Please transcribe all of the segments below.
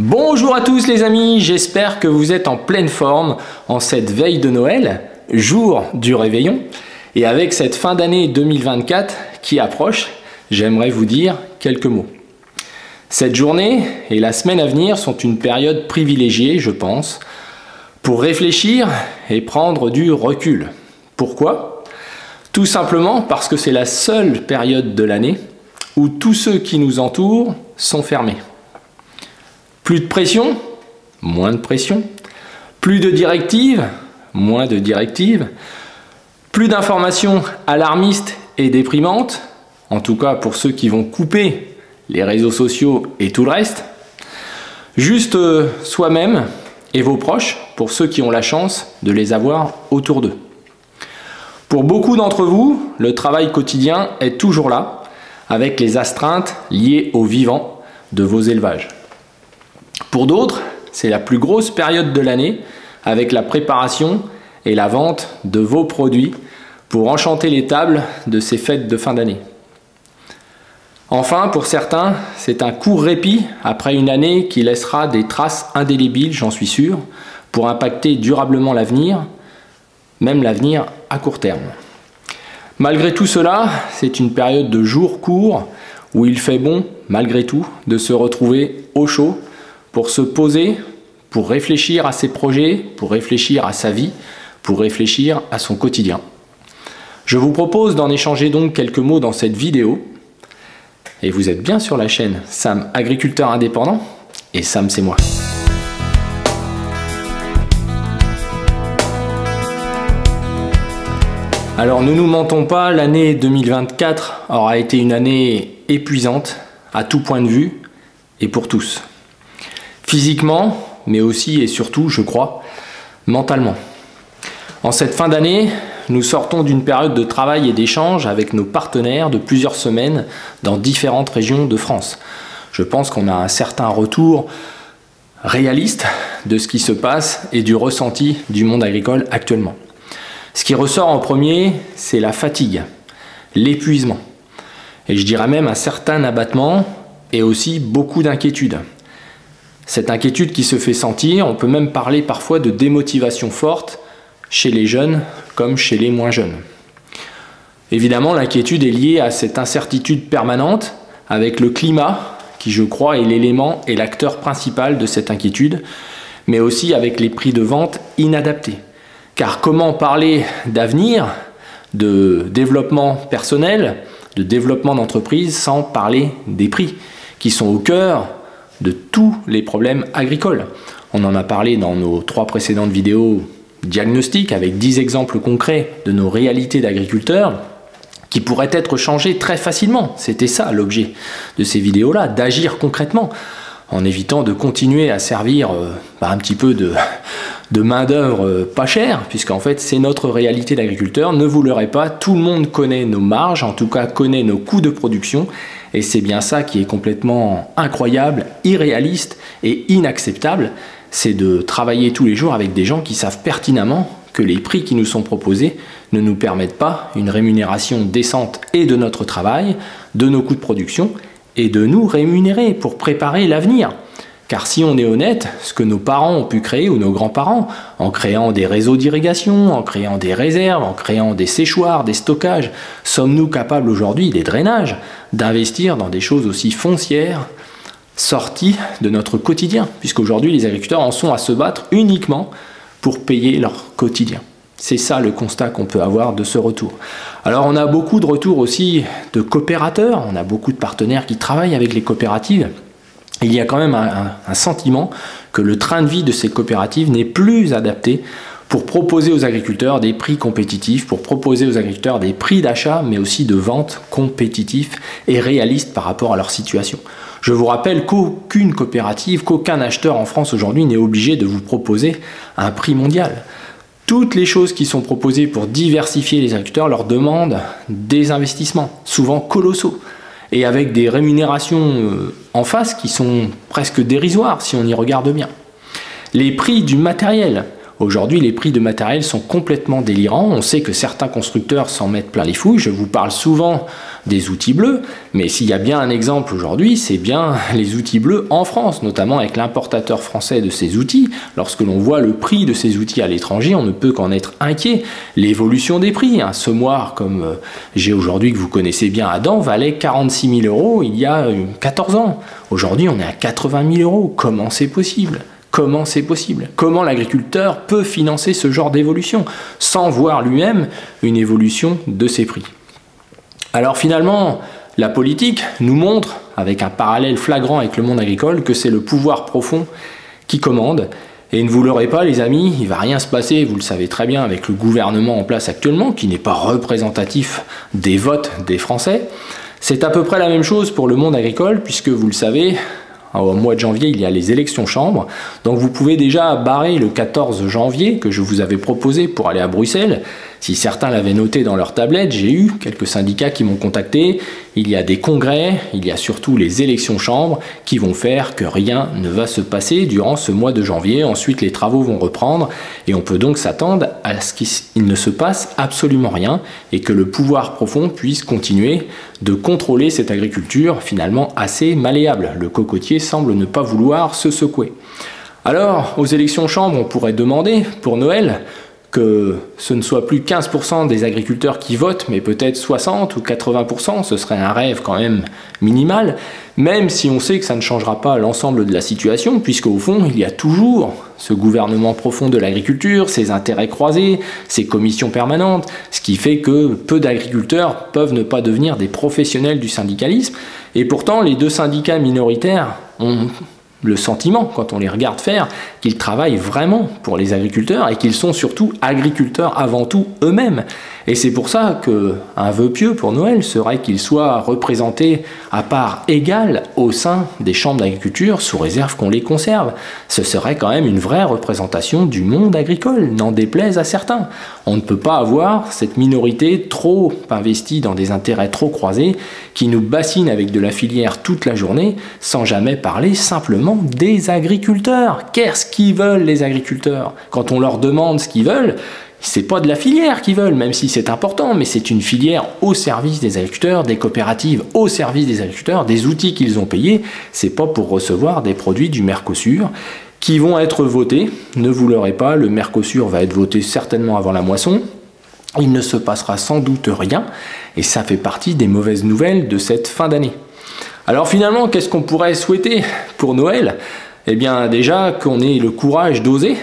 Bonjour à tous les amis, j'espère que vous êtes en pleine forme en cette veille de Noël, jour du réveillon. Et avec cette fin d'année 2024 qui approche, j'aimerais vous dire quelques mots. Cette journée et la semaine à venir sont une période privilégiée, je pense, pour réfléchir et prendre du recul. Pourquoi? Tout simplement parce que c'est la seule période de l'année où tous ceux qui nous entourent sont fermés. Plus de pression, moins de pression. Plus de directives, moins de directives. Plus d'informations alarmistes et déprimantes, en tout cas pour ceux qui vont couper les réseaux sociaux et tout le reste. Juste soi-même et vos proches, pour ceux qui ont la chance de les avoir autour d'eux. Pour beaucoup d'entre vous, le travail quotidien est toujours là, avec les astreintes liées au vivant de vos élevages. Pour d'autres, c'est la plus grosse période de l'année avec la préparation et la vente de vos produits pour enchanter les tables de ces fêtes de fin d'année. Enfin, pour certains, c'est un court répit après une année qui laissera des traces indélébiles, j'en suis sûr, pour impacter durablement l'avenir, même l'avenir à court terme. Malgré tout cela, c'est une période de jours courts où il fait bon, malgré tout, de se retrouver au chaud, pour se poser, pour réfléchir à ses projets, pour réfléchir à sa vie, pour réfléchir à son quotidien. Je vous propose d'en échanger donc quelques mots dans cette vidéo. Et vous êtes bien sur la chaîne Sam, agriculteur indépendant, et Sam c'est moi. Alors ne nous mentons pas, l'année 2024 aura été une année épuisante à tout point de vue et pour tous. Physiquement, mais aussi et surtout, je crois, mentalement. En cette fin d'année, nous sortons d'une période de travail et d'échange avec nos partenaires de plusieurs semaines dans différentes régions de France. Je pense qu'on a un certain retour réaliste de ce qui se passe et du ressenti du monde agricole actuellement. Ce qui ressort en premier, c'est la fatigue, l'épuisement. Et je dirais même un certain abattement et aussi beaucoup d'inquiétude. Cette inquiétude qui se fait sentir, on peut même parler parfois de démotivation forte chez les jeunes comme chez les moins jeunes. Évidemment, l'inquiétude est liée à cette incertitude permanente avec le climat qui, je crois, est l'élément et l'acteur principal de cette inquiétude, mais aussi avec les prix de vente inadaptés. Car comment parler d'avenir, de développement personnel, de développement d'entreprise sans parler des prix qui sont au cœur de tous les problèmes agricoles. On en a parlé dans nos 3 précédentes vidéos diagnostiques avec 10 exemples concrets de nos réalités d'agriculteurs qui pourraient être changées très facilement. C'était ça l'objet de ces vidéos-là, d'agir concrètement en évitant de continuer à servir un petit peu de main-d'œuvre pas chère, puisqu'en fait c'est notre réalité d'agriculteur. Ne vous leurrez pas, tout le monde connaît nos marges, en tout cas connaît nos coûts de production, et c'est bien ça qui est complètement incroyable, irréaliste et inacceptable, c'est de travailler tous les jours avec des gens qui savent pertinemment que les prix qui nous sont proposés ne nous permettent pas une rémunération décente et de notre travail, de nos coûts de production, et de nous rémunérer pour préparer l'avenir. Car si on est honnête, ce que nos parents ont pu créer, ou nos grands-parents, en créant des réseaux d'irrigation, en créant des réserves, en créant des séchoirs, des stockages, sommes-nous capables aujourd'hui, des drainages, d'investir dans des choses aussi foncières, sorties de notre quotidien, puisqu'aujourd'hui les agriculteurs en sont à se battre uniquement pour payer leur quotidien. C'est ça le constat qu'on peut avoir de ce retour. Alors on a beaucoup de retours aussi de coopérateurs, on a beaucoup de partenaires qui travaillent avec les coopératives. Il y a quand même un sentiment que le train de vie de ces coopératives n'est plus adapté pour proposer aux agriculteurs des prix compétitifs, pour proposer aux agriculteurs des prix d'achat, mais aussi de vente compétitifs et réalistes par rapport à leur situation. Je vous rappelle qu'aucune coopérative, qu'aucun acheteur en France aujourd'hui n'est obligé de vous proposer un prix mondial. Toutes les choses qui sont proposées pour diversifier les agriculteurs leur demandent des investissements, souvent colossaux, et avec des rémunérations en face qui sont presque dérisoires si on y regarde bien. Les prix du matériel. Aujourd'hui, les prix de matériel sont complètement délirants. On sait que certains constructeurs s'en mettent plein les fouilles. Je vous parle souvent des outils bleus, mais s'il y a bien un exemple aujourd'hui, c'est bien les outils bleus en France, notamment avec l'importateur français de ces outils. Lorsque l'on voit le prix de ces outils à l'étranger, on ne peut qu'en être inquiet. L'évolution des prix, un semoir comme j'ai aujourd'hui, que vous connaissez bien, Adam, valait 46 000 € il y a 14 ans. Aujourd'hui, on est à 80 000 €. Comment c'est possible ? Comment c'est possible? Comment l'agriculteur peut financer ce genre d'évolution sans voir lui-même une évolution de ses prix? Alors finalement, la politique nous montre, avec un parallèle flagrant avec le monde agricole, que c'est le pouvoir profond qui commande. Et ne vous leurrez pas les amis, il ne va rien se passer, vous le savez très bien, avec le gouvernement en place actuellement, qui n'est pas représentatif des votes des Français. C'est à peu près la même chose pour le monde agricole, puisque vous le savez, au mois de janvier, il y a les élections chambres. Donc vous pouvez déjà barrer le 14 janvier que je vous avais proposé pour aller à Bruxelles. Si certains l'avaient noté dans leur tablette, j'ai eu quelques syndicats qui m'ont contacté. Il y a des congrès, il y a surtout les élections chambres qui vont faire que rien ne va se passer durant ce mois de janvier. Ensuite, les travaux vont reprendre et on peut donc s'attendre à ce qu'il ne se passe absolument rien et que le pouvoir profond puisse continuer de contrôler cette agriculture finalement assez malléable. Le cocotier semble ne pas vouloir se secouer. Alors, aux élections chambres, on pourrait demander pour Noël que ce ne soit plus 15% des agriculteurs qui votent, mais peut-être 60 ou 80%, ce serait un rêve quand même minimal, même si on sait que ça ne changera pas l'ensemble de la situation, puisqu'au fond, il y a toujours ce gouvernement profond de l'agriculture, ses intérêts croisés, ses commissions permanentes, ce qui fait que peu d'agriculteurs peuvent ne pas devenir des professionnels du syndicalisme, et pourtant les deux syndicats minoritaires ont le sentiment, quand on les regarde faire, qu'ils travaillent vraiment pour les agriculteurs et qu'ils sont surtout agriculteurs avant tout eux-mêmes. Et c'est pour ça qu'un vœu pieux pour Noël serait qu'ils soient représentés à part égale au sein des chambres d'agriculture, sous réserve qu'on les conserve. Ce serait quand même une vraie représentation du monde agricole, n'en déplaise à certains. On ne peut pas avoir cette minorité trop investie dans des intérêts trop croisés qui nous bassine avec de la filière toute la journée sans jamais parler simplement des agriculteurs. Qu'est-ce qu'ils veulent les agriculteurs? Quand on leur demande ce qu'ils veulent, c'est pas de la filière qu'ils veulent, même si c'est important, mais c'est une filière au service des agriculteurs, des coopératives au service des agriculteurs, des outils qu'ils ont payés. C'est pas pour recevoir des produits du Mercosur qui vont être votés. Ne vous leurrez pas, le Mercosur va être voté certainement avant la moisson. Il ne se passera sans doute rien, et ça fait partie des mauvaises nouvelles de cette fin d'année. Alors finalement, qu'est-ce qu'on pourrait souhaiter pour Noël? Eh bien déjà qu'on ait le courage d'oser,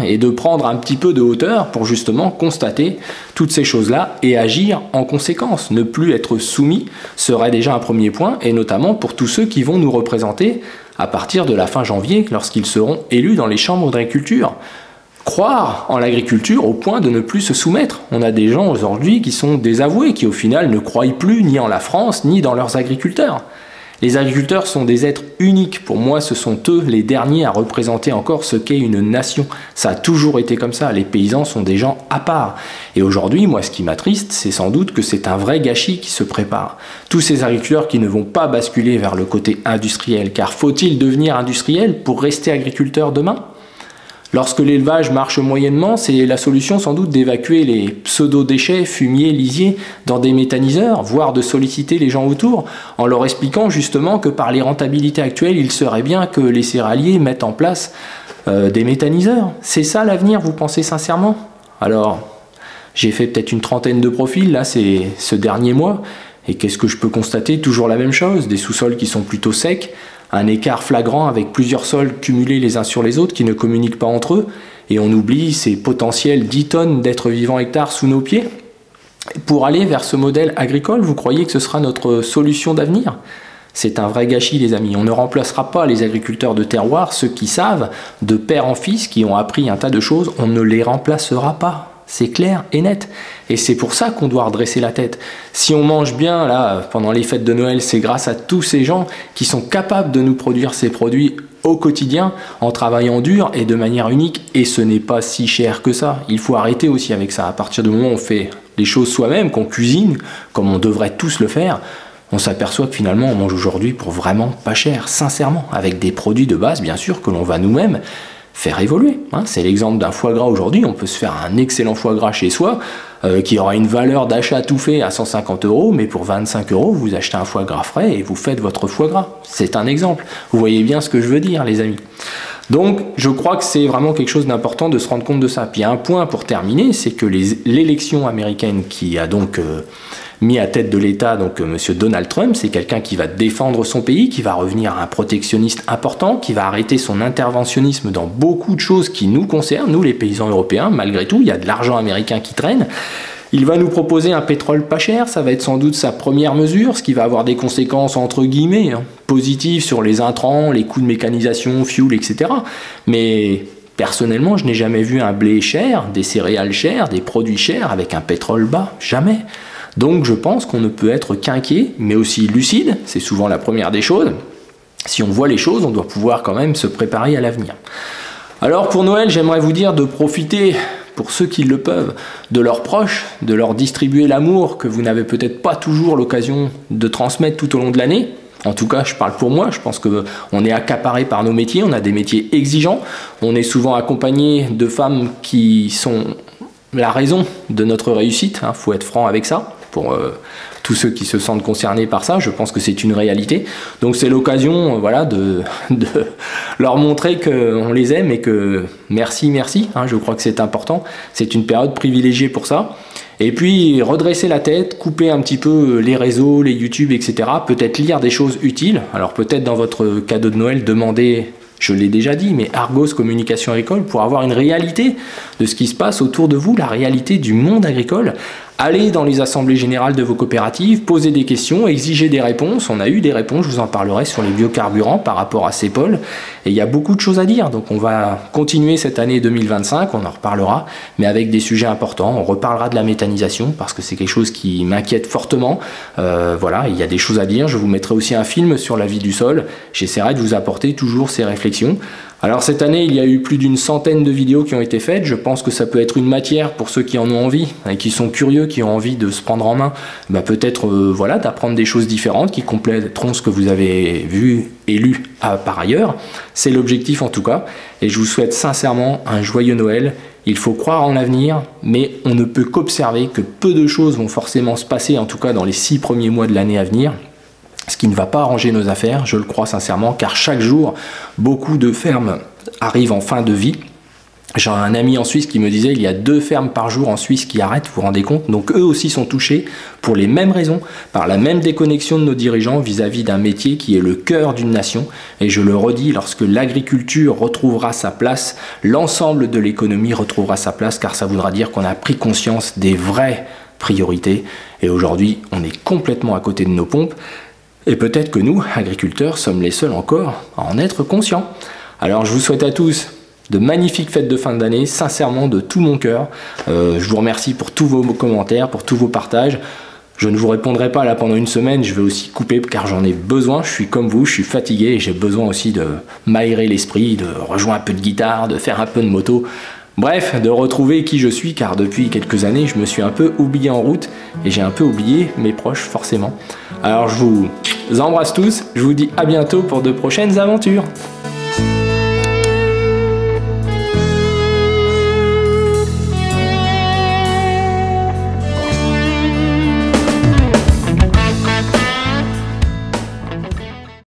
et de prendre un petit peu de hauteur pour justement constater toutes ces choses-là et agir en conséquence. Ne plus être soumis serait déjà un premier point, et notamment pour tous ceux qui vont nous représenter à partir de la fin janvier, lorsqu'ils seront élus dans les chambres d'agriculture. Croire en l'agriculture au point de ne plus se soumettre. On a des gens aujourd'hui qui sont désavoués, qui au final ne croient plus ni en la France, ni dans leurs agriculteurs. Les agriculteurs sont des êtres uniques. Pour moi, ce sont eux les derniers à représenter encore ce qu'est une nation. Ça a toujours été comme ça. Les paysans sont des gens à part. Et aujourd'hui, moi, ce qui m'attriste, c'est sans doute que c'est un vrai gâchis qui se prépare. Tous ces agriculteurs qui ne vont pas basculer vers le côté industriel. Car faut-il devenir industriel pour rester agriculteur demain ? Lorsque l'élevage marche moyennement, c'est la solution sans doute d'évacuer les pseudo-déchets, fumiers, lisiers dans des méthaniseurs, voire de solliciter les gens autour, en leur expliquant justement que par les rentabilités actuelles, il serait bien que les céréaliers mettent en place des méthaniseurs. C'est ça l'avenir, vous pensez sincèrement? Alors, j'ai fait peut-être une trentaine de profils, là, c'est ce dernier mois, et qu'est-ce que je peux constater? Toujours la même chose, des sous-sols qui sont plutôt secs, un écart flagrant avec plusieurs sols cumulés les uns sur les autres qui ne communiquent pas entre eux, et on oublie ces potentiels 10 tonnes d'êtres vivants hectares sous nos pieds. Pour aller vers ce modèle agricole, vous croyez que ce sera notre solution d'avenir? C'est un vrai gâchis les amis, on ne remplacera pas les agriculteurs de terroir, ceux qui savent, de père en fils, qui ont appris un tas de choses, on ne les remplacera pas. C'est clair et net. Et c'est pour ça qu'on doit redresser la tête. Si on mange bien, là, pendant les fêtes de Noël, c'est grâce à tous ces gens qui sont capables de nous produire ces produits au quotidien, en travaillant dur et de manière unique. Et ce n'est pas si cher que ça. Il faut arrêter aussi avec ça. À partir du moment où on fait les choses soi-même, qu'on cuisine, comme on devrait tous le faire, on s'aperçoit que finalement, on mange aujourd'hui pour vraiment pas cher, sincèrement, avec des produits de base, bien sûr, que l'on va nous-mêmes faire évoluer. Hein. C'est l'exemple d'un foie gras aujourd'hui. On peut se faire un excellent foie gras chez soi qui aura une valeur d'achat tout fait à 150 €, mais pour 25 €, vous achetez un foie gras frais et vous faites votre foie gras. C'est un exemple. Vous voyez bien ce que je veux dire, les amis. Donc, je crois que c'est vraiment quelque chose d'important de se rendre compte de ça. Puis, il y a un point pour terminer, c'est que l'élection américaine qui a donc mis à tête de l'État, donc Monsieur Donald Trump, c'est quelqu'un qui va défendre son pays, qui va revenir à un protectionniste important, qui va arrêter son interventionnisme dans beaucoup de choses qui nous concernent, nous les paysans européens. Malgré tout, il y a de l'argent américain qui traîne. Il va nous proposer un pétrole pas cher, ça va être sans doute sa première mesure, ce qui va avoir des conséquences entre guillemets positives sur les intrants, les coûts de mécanisation, fuel, etc. Mais personnellement, je n'ai jamais vu un blé cher, des céréales chères, des produits chers avec un pétrole bas, jamais. Donc je pense qu'on ne peut être qu'inquiet, mais aussi lucide, c'est souvent la première des choses. Si on voit les choses, on doit pouvoir quand même se préparer à l'avenir. Alors pour Noël, j'aimerais vous dire de profiter, pour ceux qui le peuvent, de leurs proches, de leur distribuer l'amour que vous n'avez peut-être pas toujours l'occasion de transmettre tout au long de l'année. En tout cas, je parle pour moi, je pense qu'on est accaparé par nos métiers, on a des métiers exigeants, on est souvent accompagné de femmes qui sont la raison de notre réussite, hein, faut être franc avec ça. Pour tous ceux qui se sentent concernés par ça, je pense que c'est une réalité. Donc c'est l'occasion voilà, de leur montrer qu'on les aime et que merci, hein, je crois que c'est important. C'est une période privilégiée pour ça. Et puis redresser la tête, couper un petit peu les réseaux, les YouTube, etc. Peut-être lire des choses utiles. Alors peut-être dans votre cadeau de Noël, demandez... Je l'ai déjà dit, mais Argos Communication Agricole, pour avoir une réalité de ce qui se passe autour de vous, la réalité du monde agricole. Allez dans les assemblées générales de vos coopératives, posez des questions, exigez des réponses. On a eu des réponses, je vous en parlerai sur les biocarburants par rapport à CEPOL. Et il y a beaucoup de choses à dire, donc on va continuer cette année 2025, on en reparlera, mais avec des sujets importants. On reparlera de la méthanisation, parce que c'est quelque chose qui m'inquiète fortement. Voilà, il y a des choses à dire. Je vous mettrai aussi un film sur la vie du sol. J'essaierai de vous apporter toujours ces réflexions. Alors cette année, il y a eu plus d'une centaine de vidéos qui ont été faites. Je pense que ça peut être une matière pour ceux qui en ont envie, et qui sont curieux, qui ont envie de se prendre en main, peut-être voilà, d'apprendre des choses différentes qui compléteront ce que vous avez vu et lu par ailleurs. C'est l'objectif en tout cas. Et je vous souhaite sincèrement un joyeux Noël. Il faut croire en l'avenir, mais on ne peut qu'observer que peu de choses vont forcément se passer, en tout cas dans les 6 premiers mois de l'année à venir. Ce qui ne va pas arranger nos affaires, je le crois sincèrement, car chaque jour, beaucoup de fermes arrivent en fin de vie. J'ai un ami en Suisse qui me disait il y a 2 fermes par jour en Suisse qui arrêtent, vous vous rendez compte? Donc eux aussi sont touchés pour les mêmes raisons, par la même déconnexion de nos dirigeants vis-à-vis d'un métier qui est le cœur d'une nation. Et je le redis, lorsque l'agriculture retrouvera sa place, l'ensemble de l'économie retrouvera sa place, car ça voudra dire qu'on a pris conscience des vraies priorités. Et aujourd'hui, on est complètement à côté de nos pompes. Et peut-être que nous, agriculteurs, sommes les seuls encore à en être conscients. Alors je vous souhaite à tous de magnifiques fêtes de fin d'année, sincèrement de tout mon cœur. Je vous remercie pour tous vos commentaires, pour tous vos partages. Je ne vous répondrai pas là pendant une semaine, je vais aussi couper car j'en ai besoin, je suis comme vous, je suis fatigué et j'ai besoin aussi de m'aérer l'esprit, de rejoindre un peu de guitare, de faire un peu de moto. Bref, de retrouver qui je suis, car depuis quelques années, je me suis un peu oublié en route et j'ai un peu oublié mes proches, forcément. Alors je vous embrasse tous, je vous dis à bientôt pour de prochaines aventures.